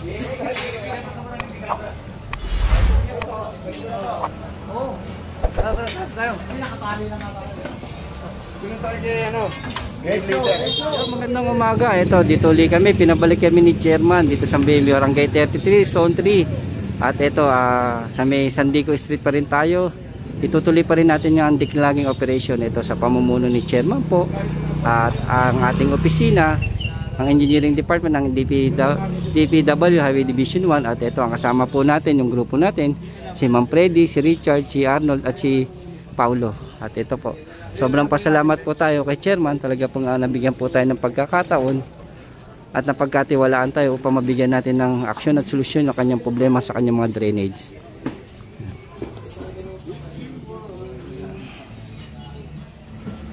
Magandang umaga. Ito, dito ulit kami. Pinabalik kami ni Chairman dito sa Barangay 33, Zone 3. At ito, sa may San Diego Street pa rin tayo. Itutuloy pa rin natin yung declogging operation. Ito sa pamumuno ni Chairman po. At ang ating opisina, ang Engineering Department ng DPW Highway Division 1. At ito, ang kasama po natin, yung grupo natin, si Ma'am Freddy, si Richard, si Arnold, at si Paulo. At ito po, sobrang pasalamat po tayo kay Chairman. Talaga pong nabigyan po tayo ng pagkakataon at napagkatiwalaan tayo upang mabigyan natin ng aksyon at solusyon ng kanyang problema sa kanyang mga drainage.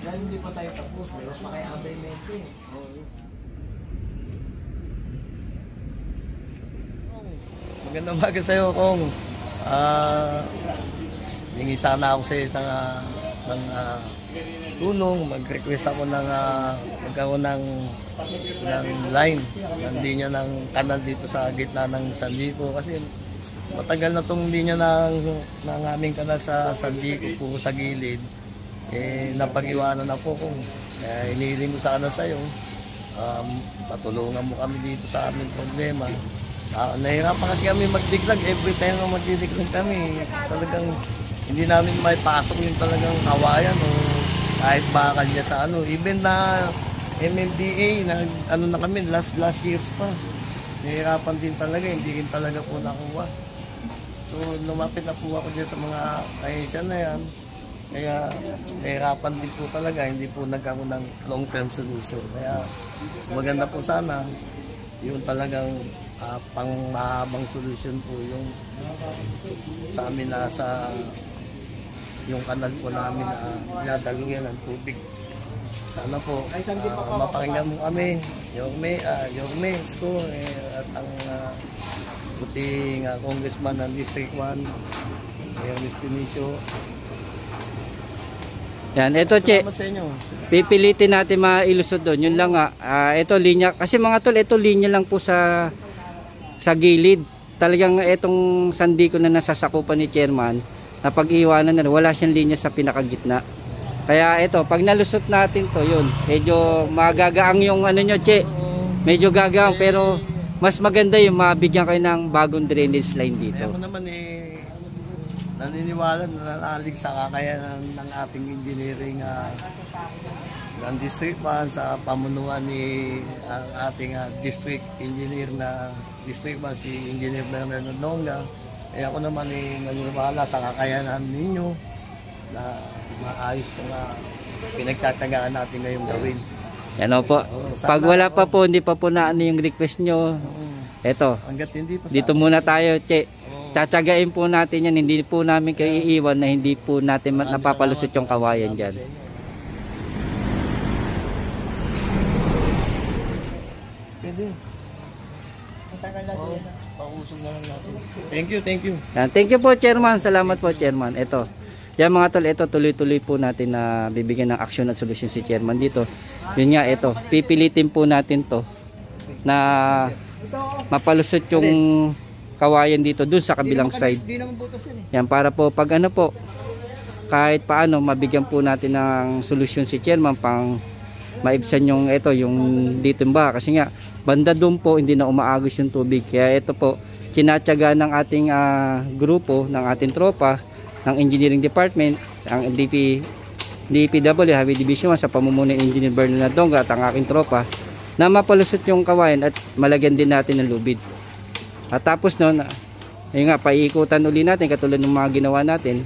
Hindi pa tayo tapos, meron pa kaya abay-mente. Magandang umaga sa'yo, Kong. Hingi sana ako sa'yo ng tulong. Mag-request ako ng magkaroon ng line, ng linya ng kanal dito sa gitna ng San Diego. Kasi matagal na itong linya ng aming kanal sa San Diego po sa gilid. Napag-iwanan na po kung inihiling ko sana sa'yo. Patulungan mo kami dito sa aming problema. Nahirapan kasi kami magdiklag. Every time na magdidiklag kami, talagang hindi namin may pasok yung talagang kawayan o kahit bakal niya sa even na MMDA na na kami last years pa. Nahirapan din talaga, hindi rin talaga po nakuha. So lumapit na po ako dyan sa mga kahisyan na yan. Kaya nahirapan din po talaga, hindi po nagkaroon ng long term solution. Kaya maganda po sana yun talagang pang mahabang solution po yung sa amin na sa yung kanal po namin na dinadaluyan ng tubig. Sana po mapakinggan mo kami, Yorme Isko, at ang puting congressman ng District 1, Mayor Benicio. Yan, ito Che, pipilitin natin mailusot doon. Yun lang nga, ito linya, kasi mga tol, ito linya lang po sa gilid. Talagang itong San Diego na nasasakupan ni Chairman, na pag-iwanan na, wala siyang linya sa pinakagitna. Kaya ito, pag nalusot natin to, yun, medyo magagaang yung nyo Che, medyo gagaang, pero mas maganda yung mabigyan kayo ng bagong drainage line dito. Kaya mo naman naniniwala na nanalig sa kakayanan ng ating engineering ng District 1 sa pamunuan ni ang ating district engineer na District 1, si Engineer Bernardo Nonga. Kaya ako naman naniniwala sa kakayanan ninyo na maayos kung pinagtatagaan natin ngayong gawin. Yan o po. Pag wala pa po, hindi pa po na yung request nyo, eto, dito muna tayo Che. Tsatsagain po natin yan, hindi po namin kayo iiwan na hindi po natin napapalusot yung kawayan dyan. Pwede. Matagal natin. Pausog na lang natin. Thank you. Yan, thank you po Chairman, salamat po Chairman. Ito, yan mga tol, ito tuloy-tuloy po natin na bibigyan ng action at solusyon si Chairman dito. Yun nga, ito, pipilitin po natin to na mapalusot yung kawayan dito dun sa kabilang side. Yan, para po pag po, kahit paano mabigyan po natin ng solusyon si Chairman pang maibsan yung yung dito ba, kasi nga banda doon po hindi na umaagos yung tubig. Kaya ito po, kinatsaga ng ating grupo, ng ating tropa ng Engineering Department, ang DPW Highway Division 1 sa pamumuno ng Engineer Bernardo Nonga at ang aking tropa na mapalusot yung kawayan at malagyan din natin ng lubid. At tapos noon, ayun nga, paiikutan uli natin katulad ng mga ginawa natin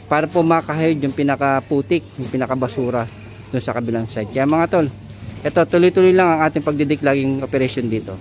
para po makahid yung pinakaputik, yung pinakabasura doon sa kabilang side. Kaya mga tol, ito tuloy-tuloy lang ang ating pagdideclogging operation dito.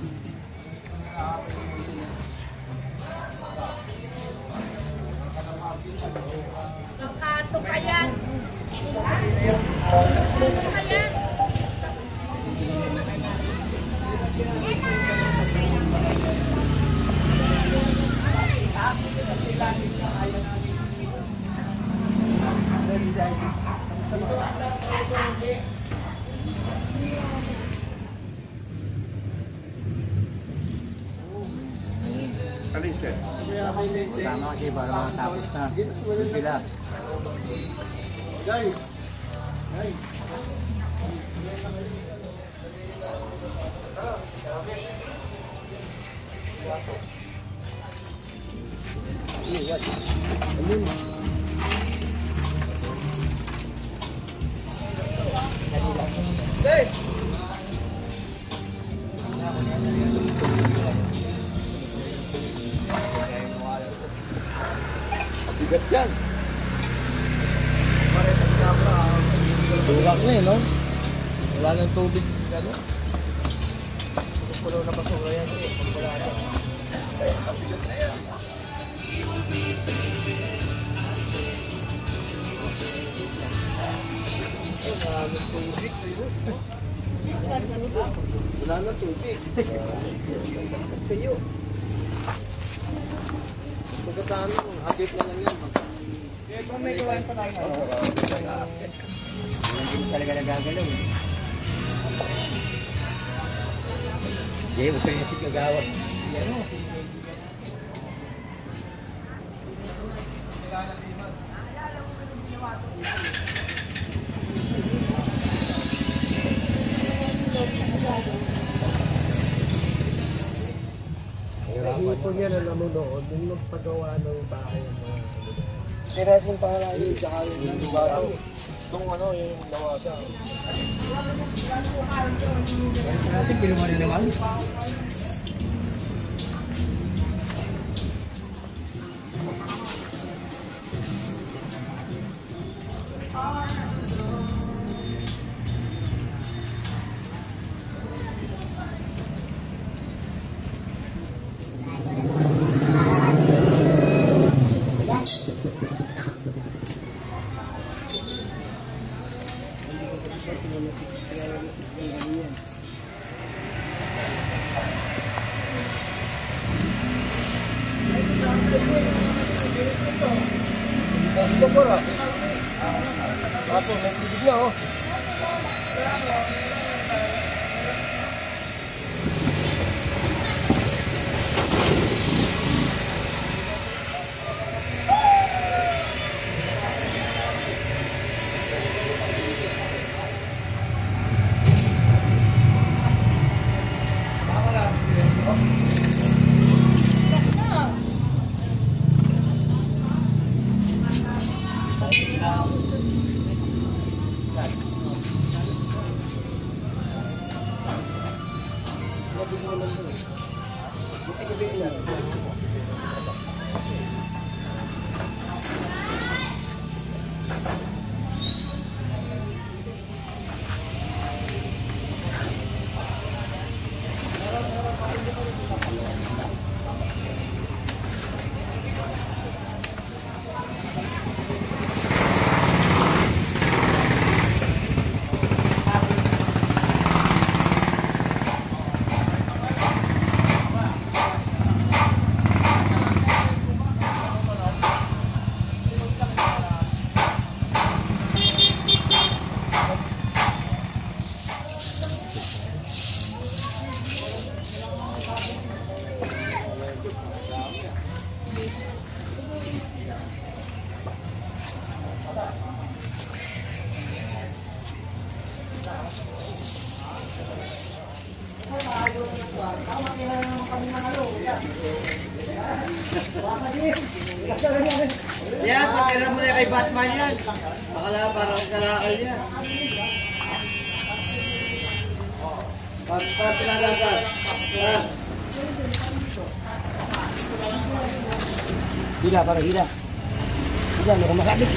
Tama kasi para matapos na. Sila. Guys! Guys! Bigat yan. Durak na eh, no? Wala nang tubig, ano? Puno na basura yan eh. Wala na. Bigat na yan. Wala na tubig. Sa'yo. Pagkasaan mo, update na lang yan. Kung may gawain pa tayo. Hindi mo talaga nagagalaw. Hindi, huwag kayo nasig nagawat. Ano? Hipon yan ang namunood, yung magpagawa ng bahay ng mga tirasin pa nga yun, tsaka yung lugar. Itong ano, yung lawasan. Natin, kinuha rin naman. Ato, may tubig na oh. Yan, pagkira mo na kay Batman yan. Bakala parang karakal yan. Pagpapilalagan. Yan. Hila, parang hila. Hila, may kumasabit.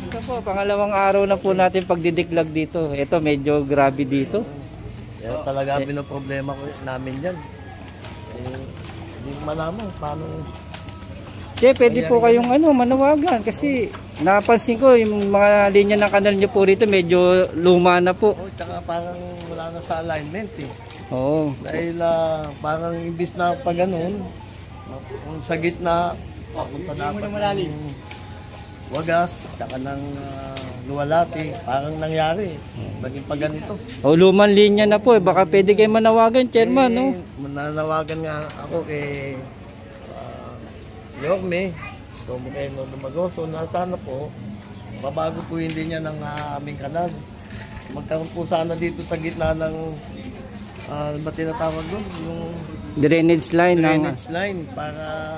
Ito po, pangalawang araw na po natin pagdidiklag dito. Ito medyo grabe dito. Yan talaga pinoproblema ko namin yan. Hindi ko malaman paano. Pwede po kayong manawagan kasi napansin ko yung mga linya ng kanal nyo po rito medyo luma na po. Tsaka parang wala na sa alignment eh. Oo. Dahil parang imbis na pag ganun, kung sa gitna, papunta dapat ng Wagas, tsaka ng Luwalhati, parang nangyari. Naging pag ganito. Lumang linya na po. Baka pwede kayo manawagan, Chairman, no? Mananawagan nga ako kay Yorme, gusto mo kayo Lumagoso, na sana po, babago po yung linya ng aming kanal. Magkaroon po sana dito sa gitna ng, ba tinatawag doon? Yung drainage line. Line, para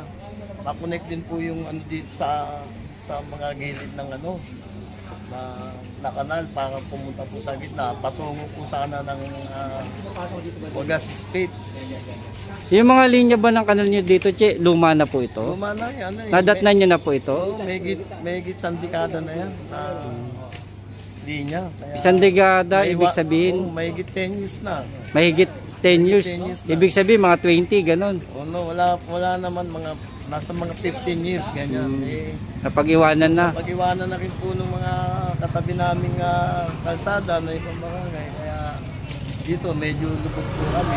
makonect din po yung dito sa mga gilid ng na kanal para pumunta po sa gitna. Patungo po sana ng Wagas Street. Yung mga linya ba ng kanal nyo dito, Che, luma na po ito? Luma na yan. Nadatnan nyo na po ito? Oo, may git sandikada na yan. Linya. Isang dekada, ibig sabihin? May git 10 years na. Mahigit 10 years. Ibig sabihin, mga 20, ganun. Wala naman nasa mga 15 years, ganyan. Napag-iwanan na. Napag-iwanan na rin po ng mga katabi naming kalsada na ibang barangay. Kaya dito medyo lubog po kami.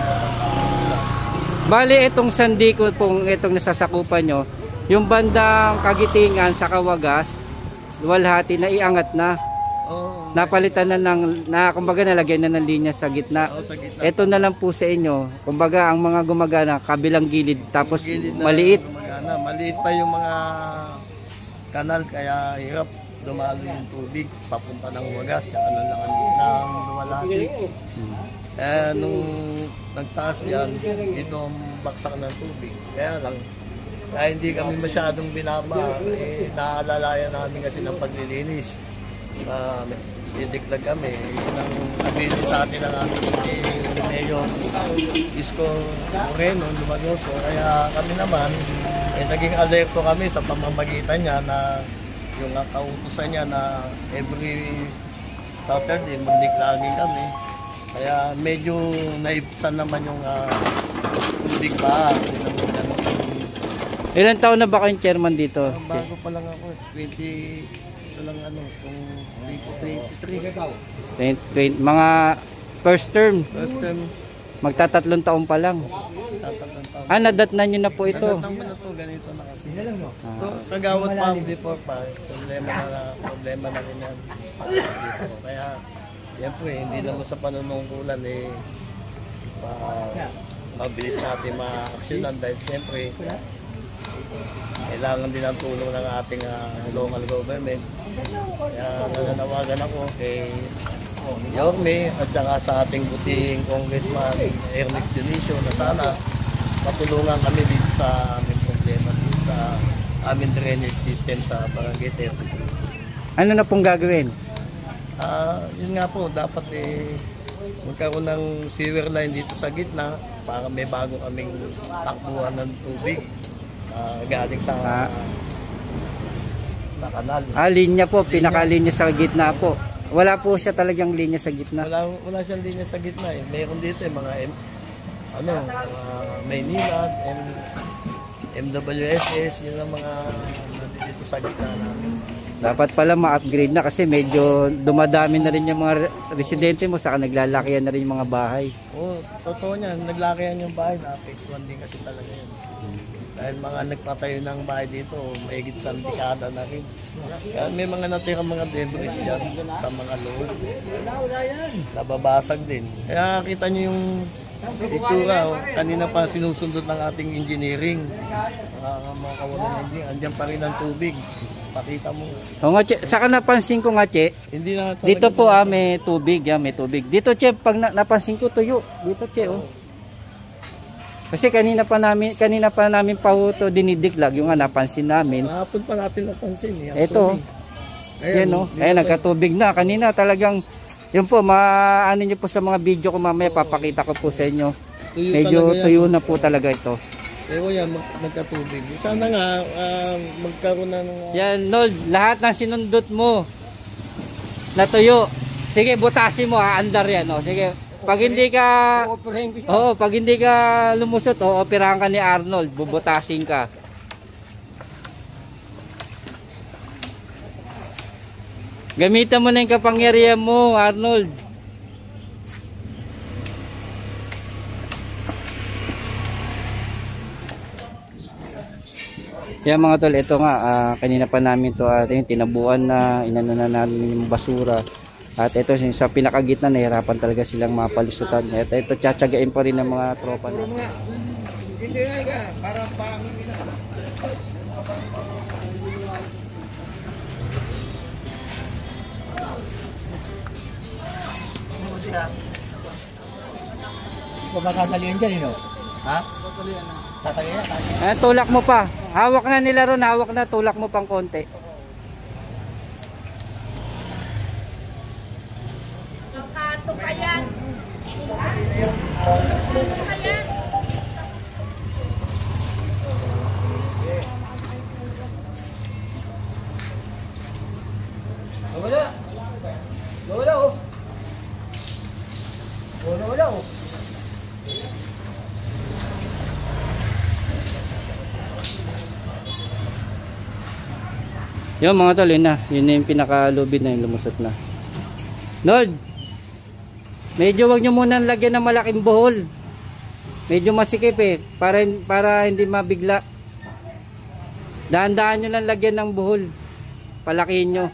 Bali, itong Sandico pong itong nasasakupan nyo, yung bandang Kagitingan sa Wagas, Luwalhati na iangat na. Napalitan na kumbaga nalagyan na ng linya sa gitna. Sa gitna. Ito na lang po sa inyo. Kumbaga ang mga gumagana kabilang gilid tapos maliit. Maliit pa yung mga kanal kaya hirap dumalo yung tubig papunta ng Wagas kaya ng Luwalhati. Nung nagtaas yan, dito ang baksak ng tubig. Kaya hindi kami masyadong binaba. Naalalayan namin kasi ng paglilinis. Didiklag kami. Yun ang nabili sa atin ng aming Mayor Isko Moreno, Lumagoso. Kaya kami naman, naging alerto kami sa pamamagitan niya na yung kautusan niya na every Saturday, magdiklagin kami. Kaya medyo naibsan naman yung tubig pa. Ilan taon na ba kayong chairman dito? Bago pa lang ako, 20 lang kung 23. Mga first term. First term. Magtatatlong taon pa lang. Nadatnan nyo na po ito. Nadatnan mo na to, ganito na kasi. So, kagawad pa before pa, problema na rin yan. Kaya, siyempre, hindi naman sa panunungkulan mabilis natin ma-actionan dahil siyempre, kailangan din ang tulong ng ating local government. Kaya nananawagan ako kay Yorme at saka sa ating butihing Congressman Ernest Dionisio na sana matulungan kami dito sa aming problema dito sa aming drainage system sa Barangay 30. Ano na pong gagawin? Yun nga po, dapat magkaroon ng sewer line dito sa gitna para may bago kaming takbuhan ng tubig galing sa kanal. Linya po, pinakalinya sa gitna po. Wala po siya talagang linya sa gitna. Wala siyang linya sa gitna eh. Mayroon dito mga Maynila, MWSS, yun ang mga dito sa gitna namin. Dapat pala ma-upgrade na kasi medyo dumadami na rin yung mga residente mo, saka naglalakihan na rin yung mga bahay. Oo, totoo niyan, naglakihan yung bahay, na-apektuhan din kasi talaga yun. Dahil mga nagpatayo ng bahay dito, mahigit sa dekada na rin. Kaya may mga natirang mga debris dyan sa mga loob. Nababasag din. Kaya kita nyo yung Itura, kanina pa sinusundot ng ating engineering. Mga kawalan ng engineering, andyan pa rin ang tubig. Pakita mo. O nga, che, saka napansin ko nga, che, Hindi na dito po may tubig, may tubig. Dito, che, pag napansin ko tuyo. Dito, che, oh. Kasi kanina pa namin pa to dinidiklag yung nga napansin namin. Mahapon pa natin napansin. Ito. Ayan, oh. Ayan, nagkatubig na. Kanina talagang, yun po, ano nyo po sa mga video ko mamaya, papakita ko po sa inyo. Medyo tuyo na po talaga ito. Yan, nagkatubig. Sana nga, magkaroon na ng... Yan, Nold, lahat ng sinundot mo, natuyo. Sige, butasin mo, andar yan, oh. Sige, pag hindi ka... pag hindi ka lumusot, operahan ka ni Arnold, bubutasin ka. Gamitan mo na yung kapangyarihan mo, Arnold. Yan mga tol, ito nga, kanina pa namin to tinabuan na, inano na namin yung basura. At ito sa pinakagitna, nahirapan talaga silang mapalusutan. At ito, tsatsagain pa rin ng mga tropa na. Hindi nga, para pangin na. Ikaw ba tatalian dyan, ino? Ha? Tatalian? Tulak mo pa. Hawak na nila ron, hawak na. Tulak mo pang konti. Nakato pa yan. Nakato pa yan. Wala. Wala, oh. Wala, oh. Yung mga tol, yun na yung pinakalubid na yung lumusot na. Lord, medyo wag nyo muna lagyan ng malaking buhol. Medyo masikip para hindi mabigla. Dahan-dahan nyo lang lagyan ng buhol. Palakihin nyo.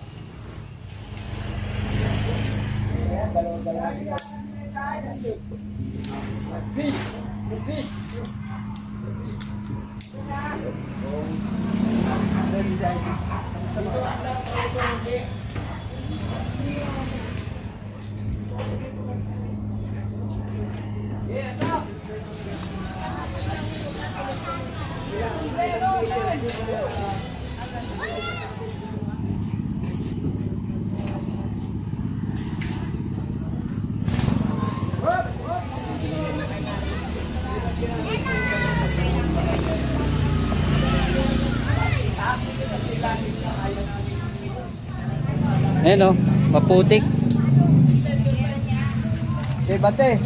Ayan o, maputik. Okay, bate.